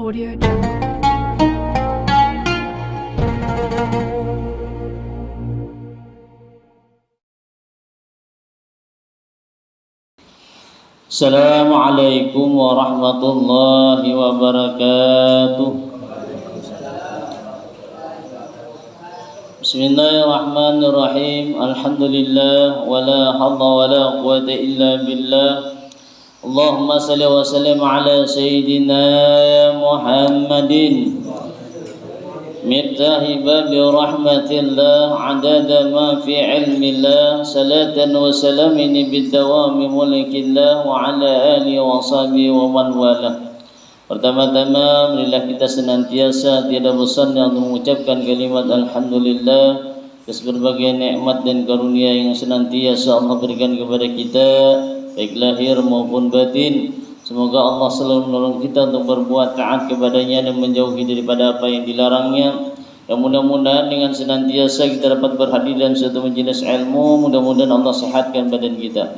Audio Jungle. Assalamualaikum warahmatullahi wabarakatuh. Bismillahirrahmanirrahim. Alhamdulillah wala haula wala quwwata illa billah. Allahumma salli wa sallim ala sayyidina Muhammadin miftahi babi rahmatillah adada ma fi ilmillah salatan wa salamin bidawami mulkillah wa ala alihi wa sahbihi wa man wala. Pertama-tama marilah kita senantiasa tiada bosan untuk mengucapkan kalimat alhamdulillah atas berbagai nikmat dan karunia yang senantiasa Allah berikan kepada kita baik lahir maupun batin. Semoga Allah selalu menolong kita untuk berbuat taat kepadanya dan menjauhi daripada apa yang dilarangnya. Dan mudah-mudahan dengan senantiasa kita dapat berhadir dalam suatu majelis ilmu, mudah-mudahan Allah sehatkan badan kita.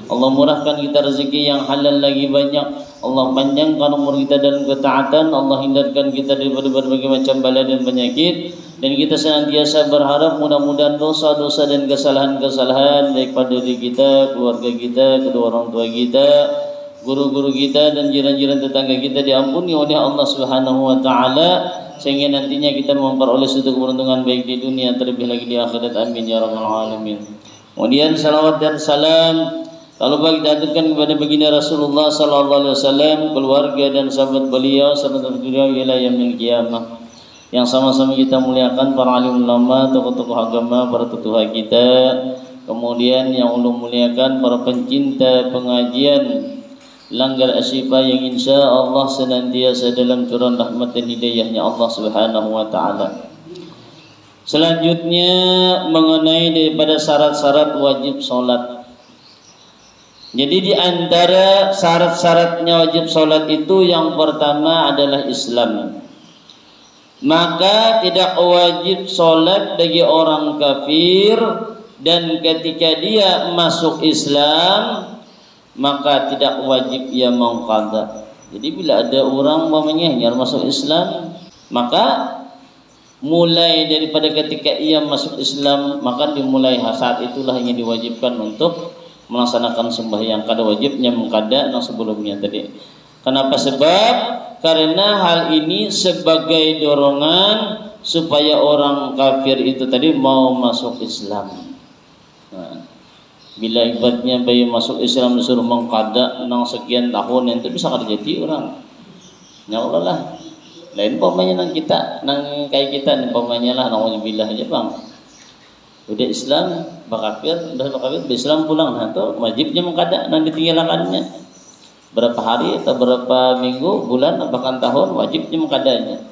Allah murahkan kita rezeki yang halal lagi banyak. Allah panjangkan umur kita dalam ketaatan. Allah hindarkan kita daripada berbagai macam bala dan penyakit. Dan kita senantiasa berharap mudah-mudahan dosa-dosa dan kesalahan-kesalahan baik pada diri kita, keluarga kita, kedua orang tua kita, guru-guru kita dan jiran-jiran tetangga kita diampuni oleh Allah Subhanahu wa taala sehingga nantinya kita memperoleh suatu keberuntungan baik di dunia terlebih lagi di akhirat. Amin ya rabbal alamin. Kemudian salawat dan salam kalau kita aturkan kepada baginda Rasulullah sallallahu alaihi wasallam, keluarga dan sahabat beliau serta beliau ila yaumil qiyamah. Yang sama-sama kita muliakan para alim ulama, tokoh-tokoh agama, para tetua kita. Kemudian yang ulun muliakan para pencinta pengajian Langgar Asyifa yang insya Allah senantiasa dalam curahan rahmat dan hidayahnya Allah Subhanahu wa ta'ala. Selanjutnya mengenai daripada syarat-syarat wajib sholat. Jadi di antara syarat-syaratnya wajib sholat itu yang pertama adalah Islam. Maka tidak wajib sholat bagi orang kafir, dan ketika dia masuk Islam maka tidak wajib ia mengqadha. Jadi bila ada orang umpamanya yang masuk Islam, maka mulai daripada ketika ia masuk Islam maka dimulai saat itulah yang diwajibkan untuk melaksanakan sembahyang. Kada wajibnya mengqadha yang sebelumnya tadi. Kenapa? Sebab karena hal ini sebagai dorongan supaya orang kafir itu tadi mau masuk Islam. Nah, bila ibadahnya bayi masuk Islam disuruh mengqadha nang sekian tahun itu bisa kada jadi orang. Ya Allah lah. Lain umpamanya nang kita, nang kayak kita umpamanya lah nauzubillah aja bang. Udah Islam bakafir, udah bakafir Islam pulang nah tu wajibnya mengqadha nang ditinggalkannya. Berapa hari atau berapa minggu, bulan, bahkan tahun wajibnya mengqadhanya.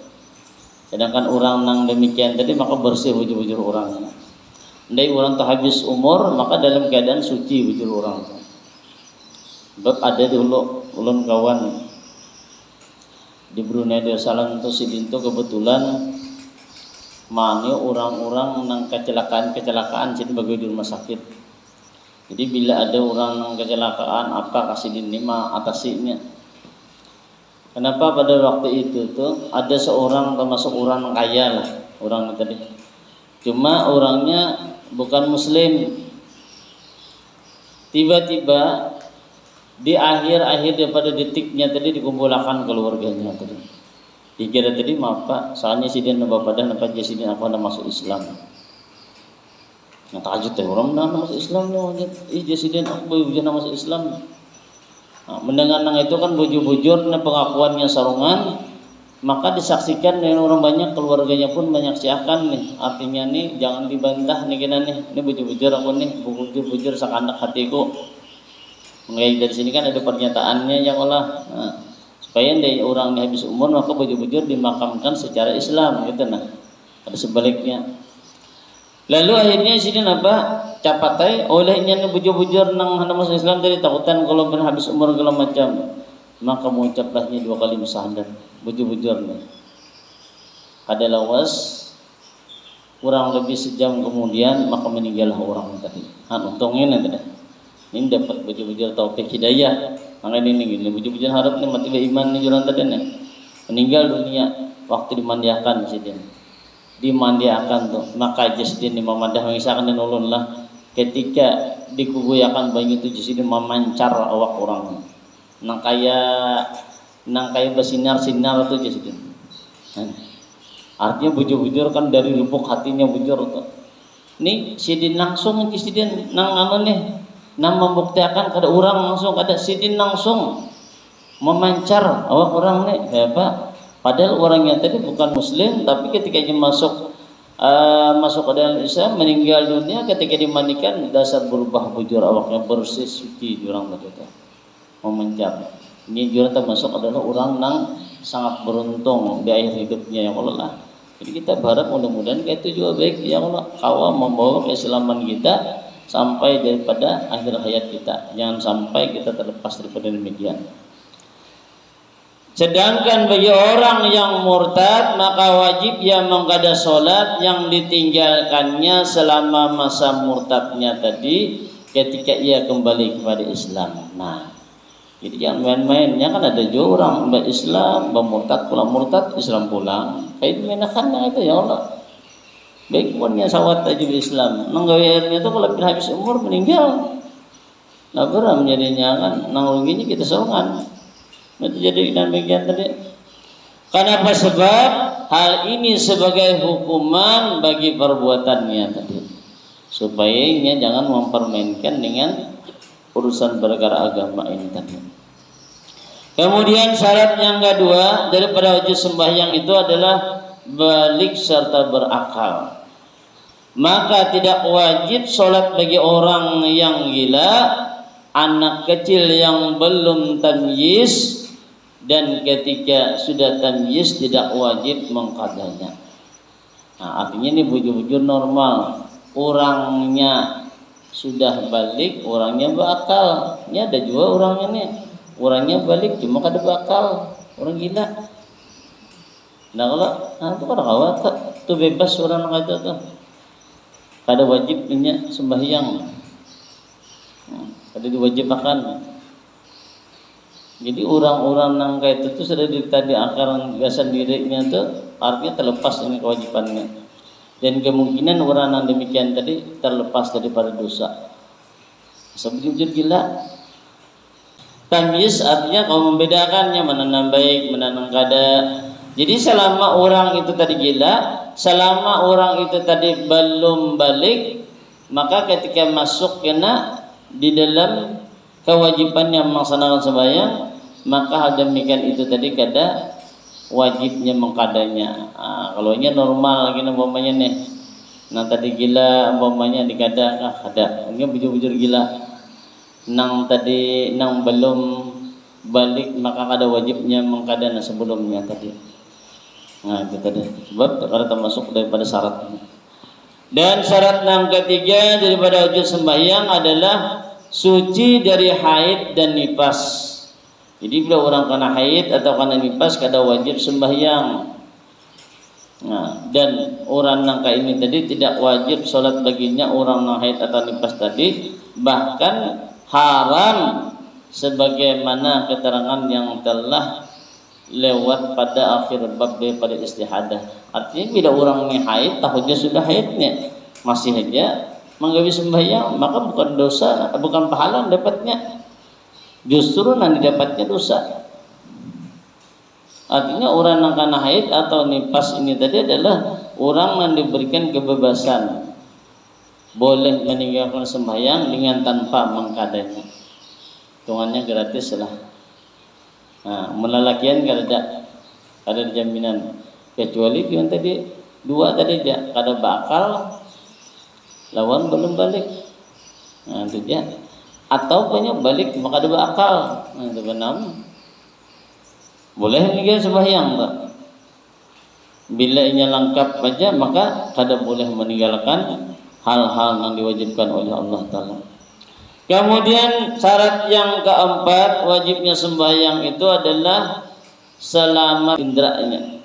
Sedangkan orang nang demikian tadi maka bersih bujur-bujur orangnya. Andai orang tak habis umur maka dalam keadaan suci bujur orang. Sebab ada dulu ulun kawan di Brunei Darussalam itu sidinto kebetulan mani orang-orang nang kecelakaan jadi bagi di rumah sakit. Jadi bila ada orang nang kecelakaan apa kasih dinima atasinya. Kenapa pada waktu itu tuh ada seorang termasuk orang kaya lah orang tadi. Cuma orangnya bukan muslim. Tiba-tiba di akhir-akhir daripada detiknya tadi dikumpulkan keluarganya tadi. Dikira tadi maaf pak, soalnya sidin bapak dan apa sidin aku nak masuk Islam. Yang tahajud teh orang nak masuk Islam ni, sidin aku boleh masuk Islam. Nah, mendengar nang itu kan bujur-bujur na pengakuannya sarungan. Maka disaksikan dengan orang banyak, keluarganya pun menyaksikan nih. Artinya nih jangan dibantah nih kena nih. Ini bujur-bujur aku nih, bujur-bujur sakanak hatiku. Mengenai dari sini kan ada pernyataannya yang Allah. Nah, supaya dari orang yang habis umur maka bujur-bujur dimakamkan secara Islam gitu nah. Ada sebaliknya. Lalu akhirnya sini apa? Capatai olehnya nih bujur-bujur nang hendak masuk Islam dari takutan kalau pernah habis umur segala macam. Maka mengucaplahnya 2 kali syahadat bujur-bujurnya. Ada lawas kurang lebih sejam kemudian maka meninggallah orang tadi. Untungnya nanti dah. Ini dapat bujur-bujur taufik hidayah. Makanya ini bujur-bujur harap ni mati iman ni juran tadi ni. meninggal dunia waktu dimandiakan sidin. Dimandiakan tuh, maka sidin dimamandah mengisahkan dan ulunlah ketika dikuguyakan banyu itu sidin memancar awak orang. Nang kaya bersinar-sinar tuh sidin. Artinya bujur-bujur kan dari lubuk hatinya bujur tuh. Nih sidin langsung sidin nang nih nang membuktikan kada orang langsung kada sidin langsung memancar awak orang nih apa padahal orangnya tadi bukan muslim tapi ketika dia masuk ke dalam Islam meninggal dunia ketika dimandikan dasar berubah bujur awaknya bersih suci jurang begitu memancar. Ini jurang termasuk adalah orang nang sangat beruntung di akhir hidupnya ya Allah. Jadi kita berharap mudah-mudahan itu juga baik ya Allah kawal membawa keislaman kita sampai daripada akhir hayat kita. Jangan sampai kita terlepas daripada demikian. Sedangkan bagi orang yang murtad maka wajib ia mengqada salat yang ditinggalkannya selama masa murtadnya tadi ketika ia kembali kepada Islam. Nah, jadi jangan main-mainnya kan ada juga orang berislam, bermurtad pulang murtad, Islam pulang. Kayak menakannya itu ya Allah. Baik punya sawat aja di Islam. Nanggawiannya itu kalau habis umur meninggal. Nah beram jadinya kan nang ruginya kita sorangan. Itu jadi demikian tadi. Kenapa sebab hal ini sebagai hukuman bagi perbuatannya tadi. Supaya ia jangan mempermainkan dengan urusan perkara agama ini tadi. Kemudian syarat yang kedua daripada wajib sembahyang itu adalah balik serta berakal. Maka tidak wajib sholat bagi orang yang gila, anak kecil yang belum tamyiz, dan ketika sudah tamyiz tidak wajib mengqadanya. Nah, artinya ini bujur-bujur normal. Orangnya sudah balik, orangnya berakal. Ini ada juga orangnya nih, orangnya balik cuma kada berakal, orang gila. Nah kalau itu kada kawat tu bebas orang kata tuh. Kada wajib punya sembahyang. Kada diwajibkan. Jadi orang-orang nang kayak itu sudah tadi akaran gasan dirinya tuh artinya terlepas dengan kewajibannya. Dan kemungkinan orang yang demikian tadi terlepas daripada dosa. Sebujur gila. Tamyiz artinya kau membedakannya mana yang baik, mana yang kada. Jadi selama orang itu tadi gila, selama orang itu tadi belum balik, maka ketika masuk kena di dalam kewajiban yang melaksanakan sembahyang, maka hal demikian itu tadi kada wajibnya mengkadanya. Kalau nya normal lagi umpamanya nih, nang tadi gila umpamanya dikada kada, ini bujur-bujur gila. Nang tadi nang belum balik maka kada wajibnya mengkadana sebelumnya tadi. Nah itu tadi sebab karena termasuk daripada syarat. Dan syarat yang ketiga daripada wajib sembahyang adalah suci dari haid dan nifas. Jadi bila orang kena haid atau kena nifas kada wajib sembahyang. Nah, dan orang nangka ini tadi tidak wajib sholat baginya orang nang haid atau nifas tadi, bahkan haram sebagaimana keterangan yang telah lewat pada akhir bab daripada istihadah. Artinya bila orang ini haid, tahunya sudah haidnya masih aja menggawi sembahyang, maka bukan dosa, bukan pahala dapatnya, justru nanti dapatnya dosa. Artinya orang yang kena haid atau nifas ini tadi adalah orang yang diberikan kebebasan, boleh meninggalkan sembahyang dengan tanpa mengkadanya, hitungannya gratis lah. Nah, melalakian kada jaminan kecuali yang tadi dua tadi dia kada bakal lawan belum balik. Nah, itu dia. Atau punya balik maka ada bakal. Nah, itu benar. Boleh meninggal sembahyang tak? Bila inya lengkap saja maka kada boleh meninggalkan hal-hal yang diwajibkan oleh Allah Ta'ala. Kemudian syarat yang keempat wajibnya sembahyang itu adalah selamat indranya.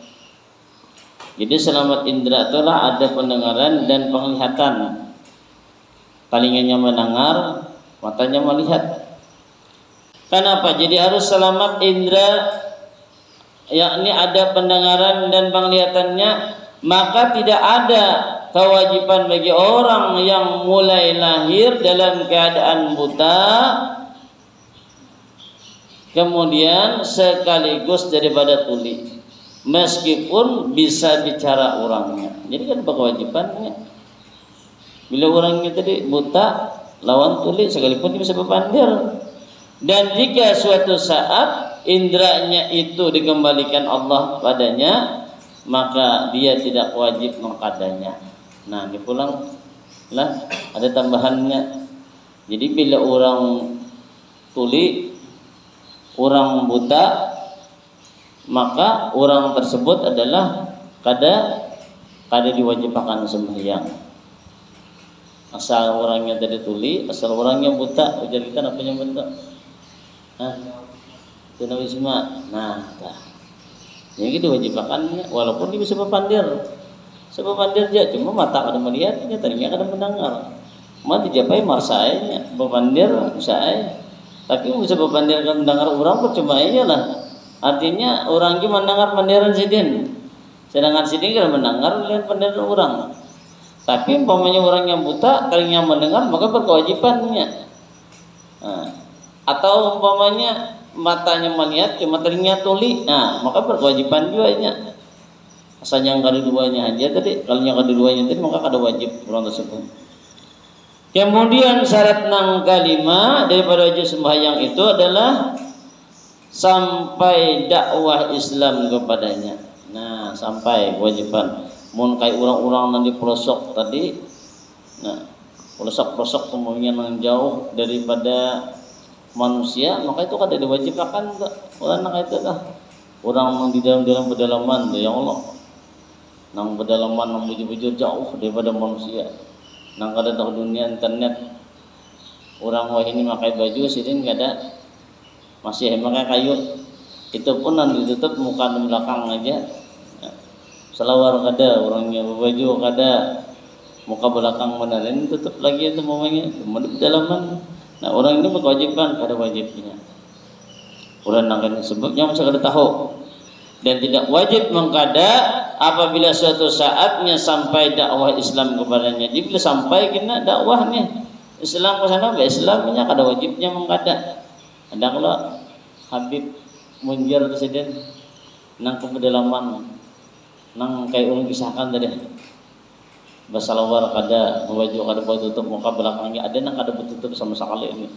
Jadi selamat indra itulah ada pendengaran dan penglihatan. Telingannya mendengar, matanya melihat. Kenapa? Jadi harus selamat indra yakni ada pendengaran dan penglihatannya, maka tidak ada kewajiban bagi orang yang mulai lahir dalam keadaan buta kemudian sekaligus daripada tuli, meskipun bisa bicara orangnya. Jadi kan kewajibannya bila orangnya tadi buta lawan tuli sekalipun dia bisa berpandir. Dan jika suatu saat indranya itu dikembalikan Allah padanya, maka dia tidak wajib mengkadanya. Nah, dipulang lah ada tambahannya. Jadi bila orang tuli, orang buta, maka orang tersebut adalah kada diwajibkan sembahyang. Asal orangnya tadi tuli, asal orangnya buta, ujar kita apa yang bentuk? Tunawisma. Nah, jadi diwajibkan walaupun dia bisa berpandir. Sebepandir dia cuma mata kada melihatnya, tadinya kada mendengar. Mati japai marsainya, berpandir usai. Tapi bisa berpandir kan mendengar orang percuma iyalah. Artinya orang ki mendengar pandiran sidin. Sedangkan sidin kada mendengar lihat pandiran orang. Tapi umpamanya orang yang buta kalinya mendengar maka berkewajibannya. Atau umpamanya matanya melihat cuma telinga tuli, nah maka berkewajiban juga nya. Asal yang kedua-duanya aja tadi, kalau yang kedua-duanya tadi maka kada wajib orang tersebut. Kemudian syarat nang kelima daripada wajib sembahyang itu adalah sampai dakwah Islam kepadanya. Nah, sampai kewajiban. Mun kai orang-orang nang di pelosok tadi, nah pelosok-pelosok kemudian yang jauh daripada manusia, maka itu kada diwajibkan orang nang itu dah. Orang nang di dalam pedalaman ya Allah. Nang pedalaman nang bujur-bujur jauh daripada manusia. Nang kada tahu dunia internet. Orang wah ini pakai baju sidin kada masih pakai kayu. Itu pun nang ditutup muka dan belakang aja. Selawar kada, orangnya berbaju kada, muka belakang benarin tutup lagi itu mamanya di pedalaman. Nah, orang ini berkewajiban kada wajibnya. Orang nang sebabnya masa kada tahu dan tidak wajib mengkada apabila suatu saatnya sampai dakwah Islam kepadanya. Jadi bila sampai kena dakwahnya Islam ke sana, Islamnya kada wajibnya mengkada. Ada kalau Habib Munjir presiden nang ke pedalaman nang kayak orang kisahkan tadi basalawar kada baju kada tutup muka belakangnya, ada nang kada tutup sama sekali ini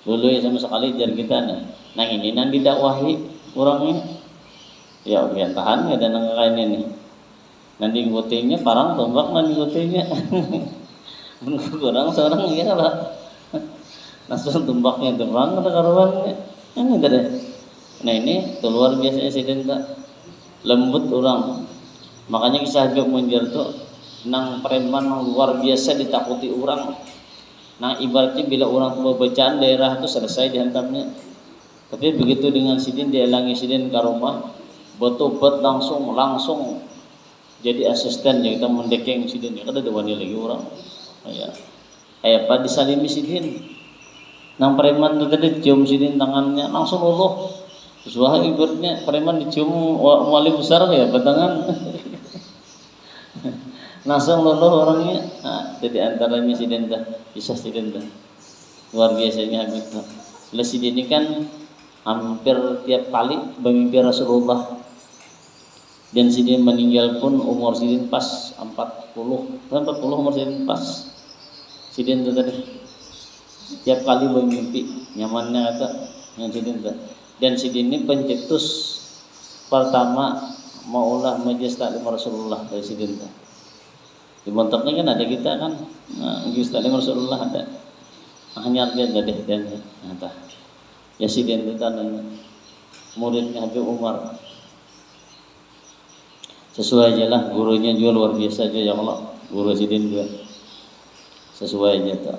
dulu ya sama sekali jar kita nang ini nang didakwahi orangnya ya biar tahan ada nang kain ini nanti ngutenya parang tombak nanti ngutenya kurang seorang ya lah langsung tombaknya terbang ada karuannya ini tadi. Nah ini luar biasa insiden tak lembut orang, makanya kisah Habib Munjir tuh nang preman luar biasa ditakuti orang. Nah ibaratnya bila orang tua bacaan daerah itu selesai dihantamnya. Tapi begitu dengan sidin dialangi sidin ke rumah, betul-betul langsung jadi asisten yang kita mendekeng sidin. Ya kada ada wani lagi orang. Kayak apa disalimi sidin. Nang preman itu tadi cium sidin tangannya langsung luluh. Suah ibaratnya preman dicium wali besar ya batangan. Langsung luluh orangnya. Nah, jadi antaranya sidin dah, kisah sidin dah. Luar biasanya Habib. Bila sidin ini kan hampir tiap kali bermimpi Rasulullah. Dan sidin meninggal pun umur sidin pas 40 umur sidin pas. Sidin itu tadi tiap kali bermimpi nyamannya kata yang sidin dah. Dan sidin ini pencetus pertama maulah majelis taklim Rasulullah dari sidin dah. Di montoknya kan ada kita kan, majelis taklim Rasulullah ada. Hanya dia ada dan ada. Ya sidin itu dan muridnya Habib Umar. Sesuai aja lah, gurunya juga luar biasa aja ya Allah, guru sidin juga sesuai aja tak.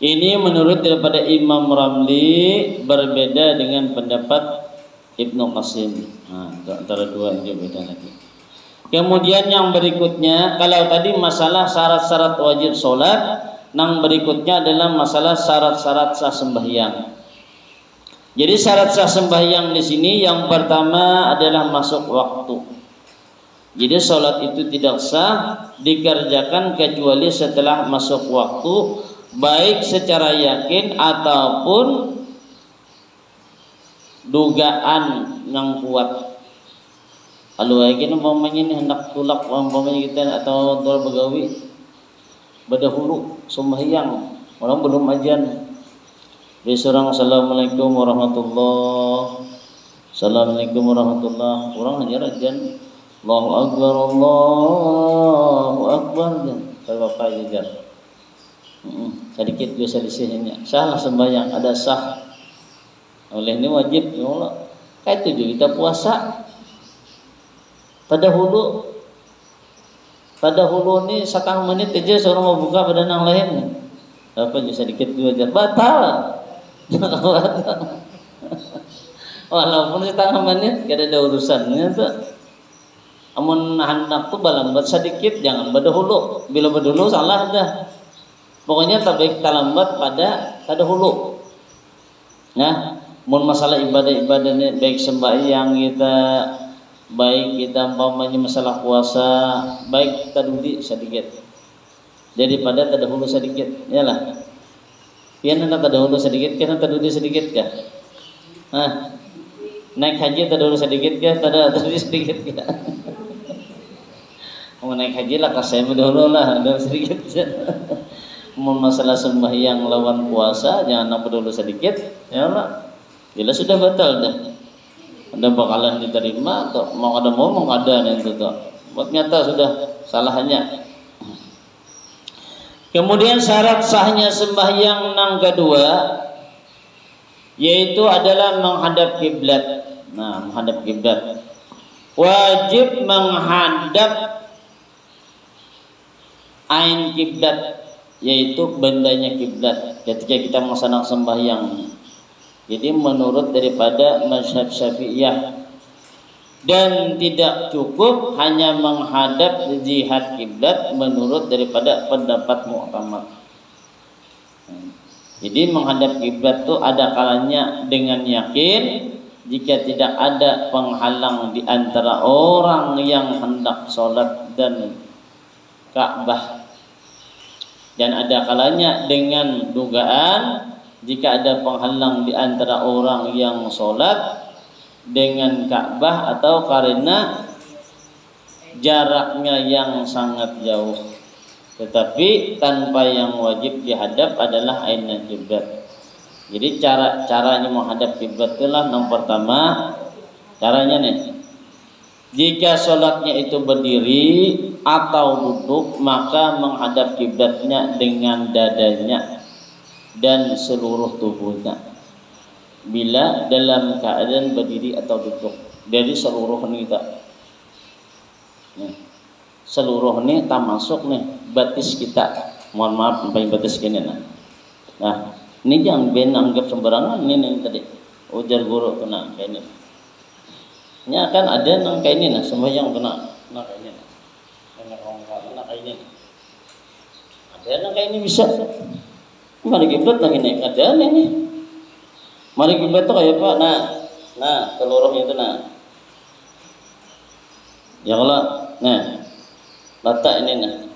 Ini menurut daripada Imam Ramli berbeda dengan pendapat Ibnu Qasim. Nah, antara dua ini beda lagi. Kemudian yang berikutnya, kalau tadi masalah syarat-syarat wajib sholat, yang berikutnya adalah masalah syarat-syarat sah sembahyang. Jadi syarat sah sembahyang di sini yang pertama adalah masuk waktu. Jadi sholat itu tidak sah dikerjakan kecuali setelah masuk waktu, baik secara yakin ataupun dugaan yang kuat. Kalau yakin umpamanya ini hendak tulak umpamanya kita atau tual begawi berdahulu sembahyang, orang belum ajan. Di seorang assalamualaikum warahmatullah, assalamualaikum warahmatullah, orang hanya ajan, Allahu akbar, Allahu akbar, kalau bapak aja sedikit juga selisihnya, sah sembahyang, ada sah. Oleh ini wajib, ya Allah. Kayak itu juga kita puasa. Pada hulu ini sekang menit aja seorang mau buka pada nang lain, apa juga sedikit dua jam batal. Walaupun setengah menit kada ada urusannya tuh. Amun hendak tuh balambat sedikit, jangan berdahulu. Bila berdahulu salah dah. Pokoknya tak baik terlambat pada hulu. Nah, mun masalah ibadah ini baik sembahyang kita, baik kita umpamanya masalah puasa, baik kita duduk sedikit daripada terdahulu sedikit, yalah. Pian hendak terdahulu sedikit, kena terduduk sedikit kah? Naik haji terdahulu sedikit kah? Terduduk sedikit kah? Mau naik haji lah, kasih dahulu lah, ada sedikit. Mau masalah sembahyang lawan puasa, jangan nampak dulu sedikit, ya Allah. Jelas sudah batal dah. Anda bakalan diterima atau mau ada itu tuh. Buat nyata sudah salahnya. Kemudian syarat sahnya sembahyang yang kedua yaitu adalah menghadap kiblat. Nah, menghadap kiblat. Wajib menghadap ain kiblat, yaitu bendanya kiblat ketika kita melaksanakan sembahyang. Jadi menurut daripada mazhab Syafi'iyah, dan tidak cukup hanya menghadap jihad kiblat menurut daripada pendapat mu'tamad. Jadi menghadap kiblat itu ada kalanya dengan yakin, jika tidak ada penghalang di antara orang yang hendak sholat dan Ka'bah, dan ada kalanya dengan dugaan, jika ada penghalang di antara orang yang sholat dengan Ka'bah atau karena jaraknya yang sangat jauh. Tetapi tanpa yang wajib dihadap adalah ain kiblat. Jadi caranya menghadap kiblat itulah yang pertama. Caranya nih, jika sholatnya itu berdiri atau duduk, maka menghadap kiblatnya dengan dadanya dan seluruh tubuhnya. Bila dalam keadaan berdiri atau duduk, dari seluruh kita, seluruh ini tak masuk nih batis kita. Mohon maaf sampai batis gini nah. Ini jangan ben anggap sembarangan ini tadi ujar guru kena kayak ini. Ini akan ada nang kayak ini sembahyang kena kayak ini. Kena kayak ini. Ada nang kayak ini bisa. Mari kiblat lagi nih ada ini. Mari kiblat tuh kayak apa? Nah, seluruhnya itu Ya Allah, letak ini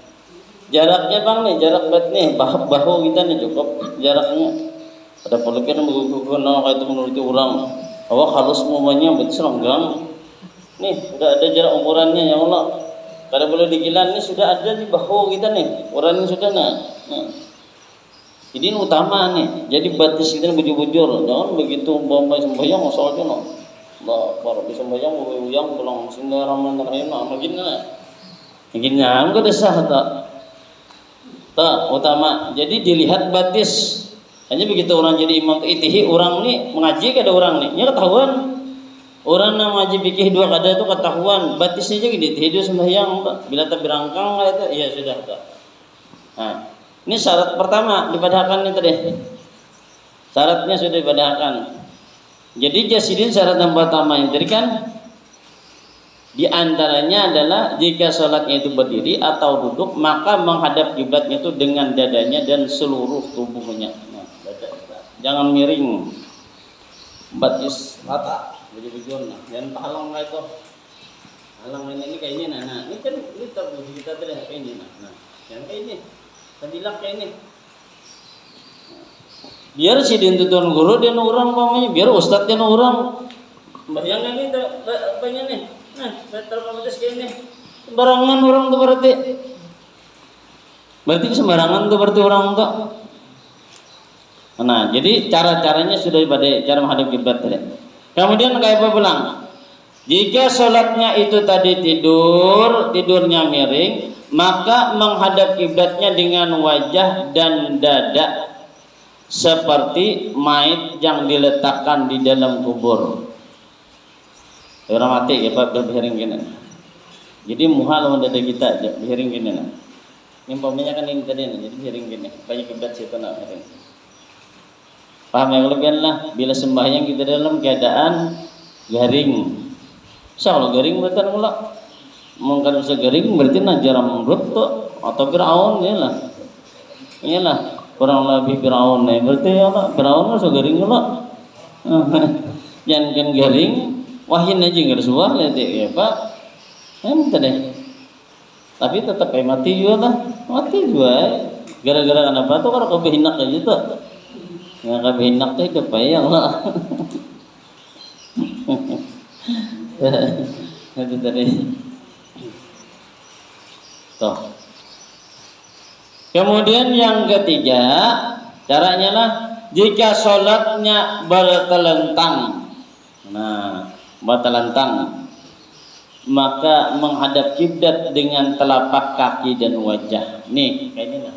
Jaraknya bang nih, jarak bet nih, bahu kita nih cukup jaraknya. Ada pelukan mengukur kayak itu menurut orang. Awak halus semuanya betul seranggang. Nih, udah ada jarak ukurannya ya Allah. Kada boleh digilan, nih sudah ada di bahu kita nih, ukurannya sudah Jadi ini utama nih. Jadi batis kita bujur-bujur. Jangan begitu umpama sembahyang masalahnya baru bisa sembahyang uyang pulang bismillahirrahmanirrahim begini enggak ada sah tak utama. Jadi dilihat batis. Hanya begitu orang jadi imam itihi orang nih mengaji kada orang nih. Nya ketahuan. Orang yang mengaji fikih dua kada itu ketahuan. Batisnya aja gini tidur sembahyang bila tak berangkang itu iya sudah tak. Nah, ini syarat pertama dipadahkan ini tadi. Syaratnya sudah dipadahkan. Jadi jasidin syarat yang pertama yang tadi kan di antaranya adalah jika sholatnya itu berdiri atau duduk, maka menghadap kiblatnya itu dengan dadanya dan seluruh tubuhnya. Jangan miring. batis rata baju-bajuan nah dan halang lah itu halang ini kayak ini nah ini kan kita tidak kayak ini nah yang kayak ini tabilak kayak ini biar si dintutun guru dia orang pamanya biar ustad dia orang bayangkan ini apanya nih nah betul batas kayak ini sembarangan orang tuh berarti sembarangan tuh berarti orang tuh. Nah, jadi cara-caranya sudah pada cara menghadap kiblat tadi. Kemudian kayak apa pulang? Jika sholatnya itu tadi tidurnya miring, maka menghadap kiblatnya dengan wajah dan dada seperti mayit yang diletakkan di dalam kubur. Orang mati ya Pak berhiring gini. Jadi muhal lawan dada kita berhiring gini nah. Ini umpamanya kan ini tadi jadi berhiring gini. Banyak kiblat situ nak berhiring. Paham yang lebih lah bila sembahyang kita dalam keadaan garing. Kalau garing berarti mula mungkin bisa garing berarti najaram rut atau Firaun ya lah. Iyalah kurang lebih Firaun nih berarti ya lah Firaun so garing mula. Jangan kan garing wahyin aja nggak suah lihat ya Pak. Tadi. Tapi tetap mati juga lah mati juga. Gara-gara kenapa tuh kalau kebehinak aja tuh. Yang kabinak tuh kepayang lah. Itu tadi. Tuh. Kemudian yang ketiga, caranya lah jika sholatnya bertelentang. Nah, bertelentang maka menghadap kiblat dengan telapak kaki dan wajah. Nih, kayak ini nah.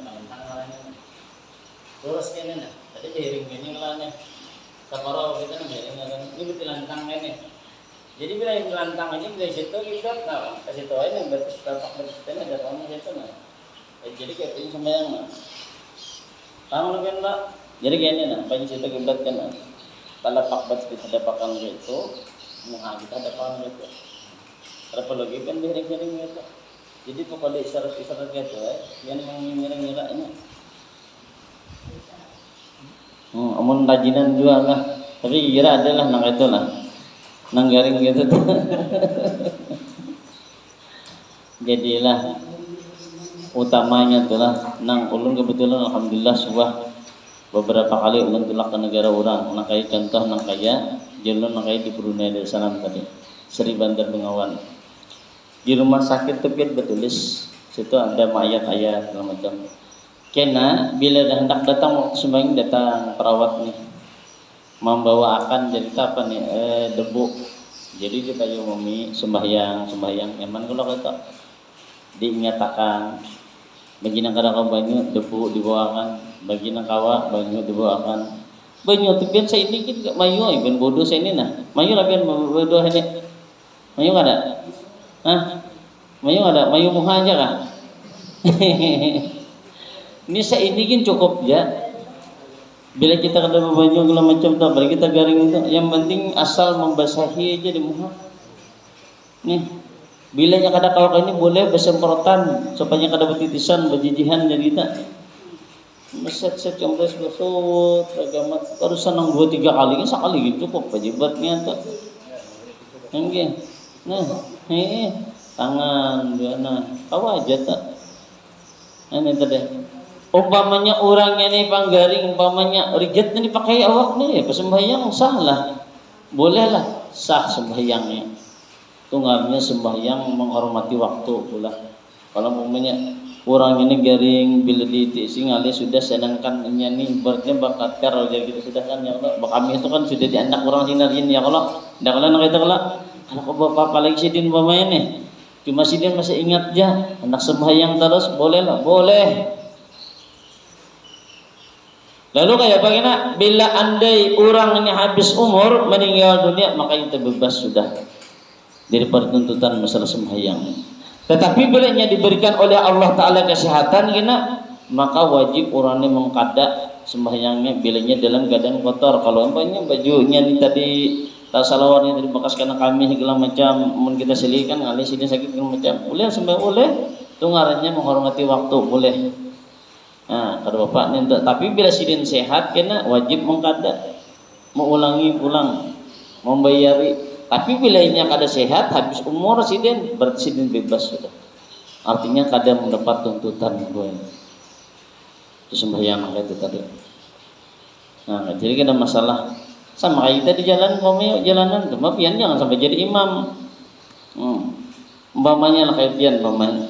Terus kayak ini nah. Tadi miring ini lah nih, separuh kita nih miring kan, ini betul lantang ini. Jadi bila yang lantang ini dari situ kita, nah ke situ aja berarti tapak berarti ada orang situ nah. Jadi kayak ini sembahyang nah. Tahu lebih enggak? Jadi kayak ini nah, banyak situ kiblat kan, telapak berarti kita dapakan gitu, muka kita dapakan gitu. Terus lagi kan miring gitu. Jadi pokoknya isyarat gitu yang miring ini. Amun rajinan juga lah, tapi kira adalah nang itu lah, nang garing gitu tuh. Jadilah utamanya itulah nang ulun kebetulan alhamdulillah sebuah beberapa kali ulun tulak ke negara orang, nang kayak contoh nang kayak jalur nang kayak di Brunei Darussalam tadi, Seri Bandar Bengawan. Di rumah sakit tuh bertulis situ ada ayat-ayat segala macam. Kena bila hendak datang waktu sembahyang datang perawat nih membawa akan jadi apa nih debu jadi kita umumi sembahyang nyaman kalau kata dinyatakan bagi nang kadang banyu debu dibawakan bagi nang kawa banyu dibawakan banyu tupian saya ini kan mayu ben bodoh saya ini nah mayu lapian bodoh ini mayu ada mayu ada mayu muha aja kah ini saya ini kan cukup ya. Bila kita kada baju segala macam tak, bila kita garing itu, yang penting asal membasahi aja di muka. Nih, bila yang kada kalau ini boleh bersemprotan supaya kada bertitisan, berjijihan jadi kita. Meset-set compres besut, agama harus senang 2-3 kali, kan sekali gitu cukup wajibatnya tuh. Enggak. Nah, tangan dua nah, kau aja tak. Ini tadi. Umpamanya orangnya nih panggaring, umpamanya rigetnya dipakai awak nih, sembahyang sah lah, bolehlah sah sembahyangnya. Tunggalnya sembahyang menghormati waktu pula. Kalau umpamanya orang ini garing bila diisi ngali sudah sedangkan nih berarti bakat teror jadi kita sudah kan ya Allah. Kami itu kan sudah dianak orang sinarin ya Allah. Dah kalau nak kita kalau bapak apalagi sidin umpamanya nih, cuma sidin masih ingat aja anak sembahyang terus bolehlah, boleh. Lalu kayak bagaimana bila andai orang ini habis umur meninggal dunia maka itu bebas sudah dari tuntutan masalah sembahyang. Tetapi bila diberikan oleh Allah Taala kesehatan kena maka wajib orang ini mengkada sembahyangnya bilanya dalam keadaan kotor. Kalau umpamanya bajunya ini tadi tasalawarnya tadi bekas kena kami segala macam mun kita selikan ngali sini sakit segala macam boleh sembahyang boleh tunggarannya menghormati waktu boleh. Nah, kalau bapak nih, tapi bila sidin sehat kena wajib mengkada mau ulangi pulang, membayari. Tapi wilayahnya kada sehat, habis umur sidin, berarti sidin bebas sudah. Artinya kada mendapat tuntutan gue. Itu sembahyang itu tadi. Nah, jadi kada masalah. Sama kayak kita di jalan, jalanan, cuma pian jangan sampai jadi imam. Umpamanya lah kayak pian, umpamanya.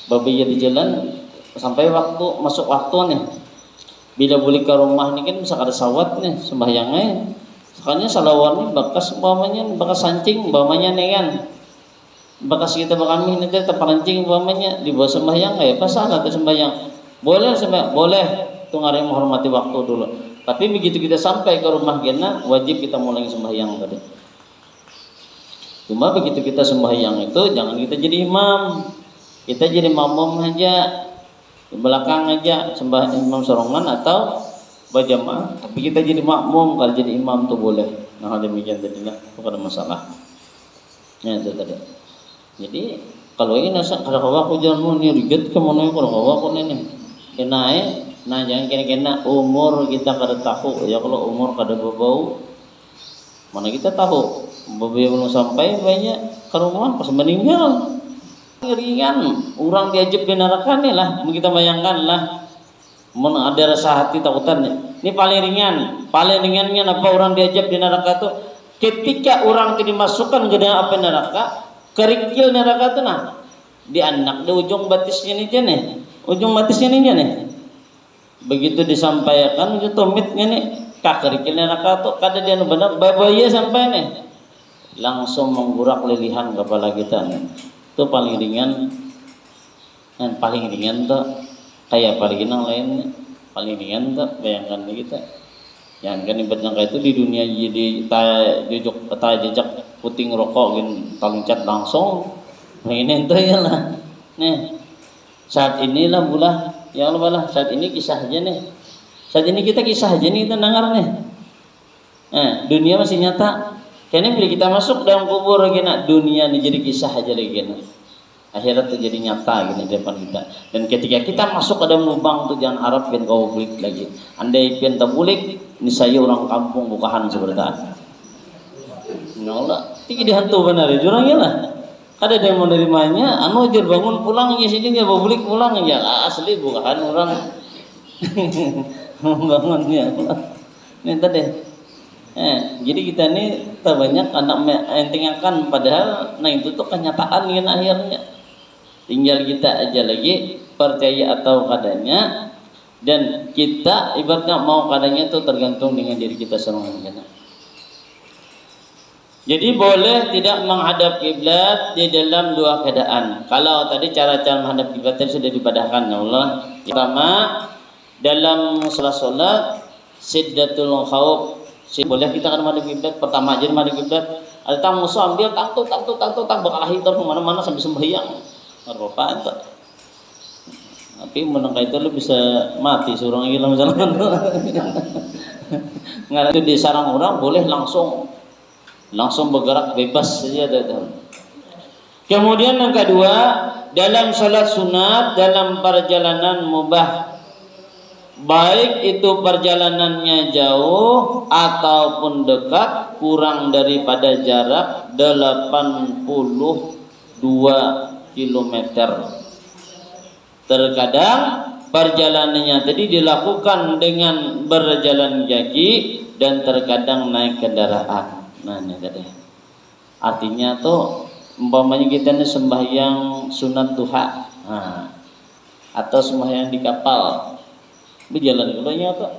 Babi di jalan sampai waktu masuk waktu nih. Bila balik ke rumah nih kan bisa kada sawat nih sembahyangnya. Makanya salawannya bakas umpamanya, bakas sancing umpamanya nih kan. Bakas kita bakami nanti terperancing umpamanya di bawah sembahyang kayak pas salah ke sembahyang. Boleh sembahyang, boleh. Itu ngari menghormati waktu dulu. Tapi begitu kita sampai ke rumah kita wajib kita mulai sembahyang tadi. Cuma begitu kita sembahyang itu jangan kita jadi imam. Kita jadi makmum aja. Di belakang aja sembahyang imam sorongan atau berjamaah. Tapi kita jadi makmum, kalau jadi imam tuh boleh. Nah demikian tadi lah, bukan ada masalah. Ya itu tadi. Jadi kalau ini nasa kalau aku jangan mau niriget kemono kalau aku nih kenai. Nah jangan kena umur kita kada tahu ya, kalau umur kada berbau mana kita tahu babi belum sampai banyak ke rumah pas meninggal ringan orang diajak di neraka nih lah kita bayangkan lah mana ada rasa hati takutan ini paling ringannya apa orang diajak di neraka tuh ketika orang tidak dimasukkan ke dalam api neraka kerikil neraka tuh nah di anak di ujung batisnya nih ujung batisnya nih begitu disampaikan itu tomitnya nih kakerikil neraka tuh kada dia benar babaya sampai nih langsung menggurak lilihan kepala kita nih. Itu paling ringan dan paling ringan tuh kayak paling yang lain paling ringan tuh bayangkan kita yang kan ibaratnya kayak itu di dunia jadi jejak puting rokok gin taluncat langsung ini itu ya lah nih saat inilah bulah ya Allah lah saat ini kisah aja nih saat ini kita kisah aja nih kita dengar nih dunia masih nyata karena bila kita masuk dalam kubur lagi nak dunia nih jadi kisah aja lagi nah akhirat tuh jadi nyata gini depan kita dan ketika kita masuk ke dalam lubang tuh jangan harap pian kau bulik lagi andai pian tak bulik ini saya orang kampung bukahan seperti ya Allah tinggi dihantu benar ya jurangnya lah ada yang menerimanya anu aja bangun pulang ya sini dia bulik pulang ya asli bukan orang bangunnya ini tadi jadi kita ini terbanyak anak entingakan padahal nah itu tuh kenyataan yang akhirnya tinggal kita aja lagi percaya atau kadanya dan kita ibaratnya mau kadanya itu tergantung dengan diri kita sendiri. Jadi boleh tidak menghadap kiblat di dalam dua keadaan. Kalau tadi cara-cara menghadap kiblat sudah dipadahkan ya Allah. Pertama dalam salat siddatul khauf boleh kita kan menghadap kiblat. Pertama aja menghadap kiblat. Ada tamu musuh ambil tak berkelahi terus mana-mana sambil sembahyang. Apa itu? Tapi menengah itu lu bisa mati seorang gila misalkan. Nggak itu di sarang orang boleh langsung bergerak bebas saja. Kemudian yang kedua dalam salat sunat dalam perjalanan mubah baik itu perjalanannya jauh ataupun dekat kurang daripada jarak 82 km. Terkadang perjalanannya tadi dilakukan dengan berjalan kaki dan terkadang naik kendaraan. Nah ini tadi artinya tuh umpamanya kita nih sembahyang sunat duha atau sembahyang di kapal berjalan dulunya tuh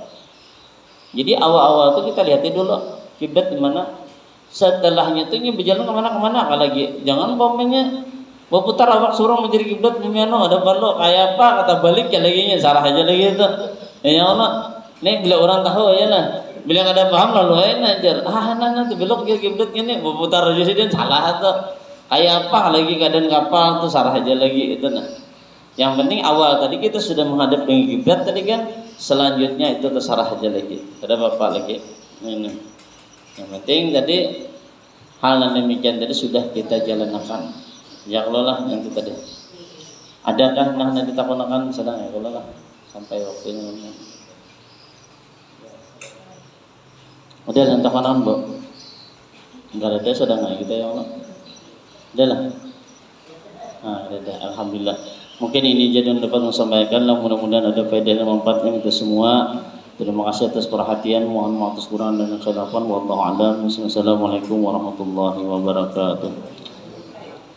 jadi awal-awal tuh kita lihatin dulu kiblat di mana setelahnya tuh ini berjalan kemana lagi jangan umpamanya berputar awak suruh menjadi kiblat gimana ada balok kayak apa kata balik ya lagi salah aja lagi itu ya Allah nih bila orang tahu ya lah bila ada paham lalu ajar nanti belok dia kiblat gini berputar aja sih dia salah atau kayak apa lagi keadaan kapal tuh salah aja lagi itu nah yang penting awal tadi kita sudah menghadap dengan kiblat tadi kan selanjutnya itu terserah aja lagi ada apa lagi ini yang penting tadi hal yang demikian tadi sudah kita jalankan ya Allah lah yang itu tadi adakah nah nanti takunakan sedang ya Allah lah sampai waktunya Ada yang takanan bu? Enggak ada tes ada nggak kita ya Allah? Ada lah. Ada. Alhamdulillah. Mungkin ini jadi yang dapat menyampaikan. Mudah-mudahan ada faedah dan manfaatnya kita semua. Terima kasih atas perhatian. Mohon maaf atas kurang dan kesalahan. Wallahu a'lam. Wassalamualaikum warahmatullahi wabarakatuh.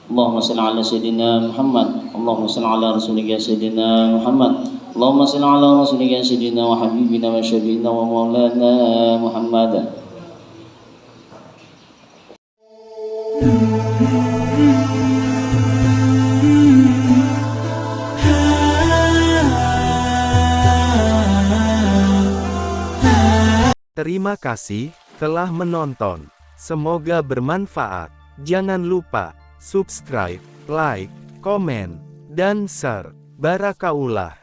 Allahumma salli ala sayyidina Muhammad. Allahumma salli ala rasulika sayyidina Muhammad. Allahumma salli ala rasulika sayyidina wa habibina wa syafiina wa maulana Muhammad. Terima kasih telah menonton. Semoga bermanfaat. Jangan lupa subscribe, like, komen, dan share. Barakaullah.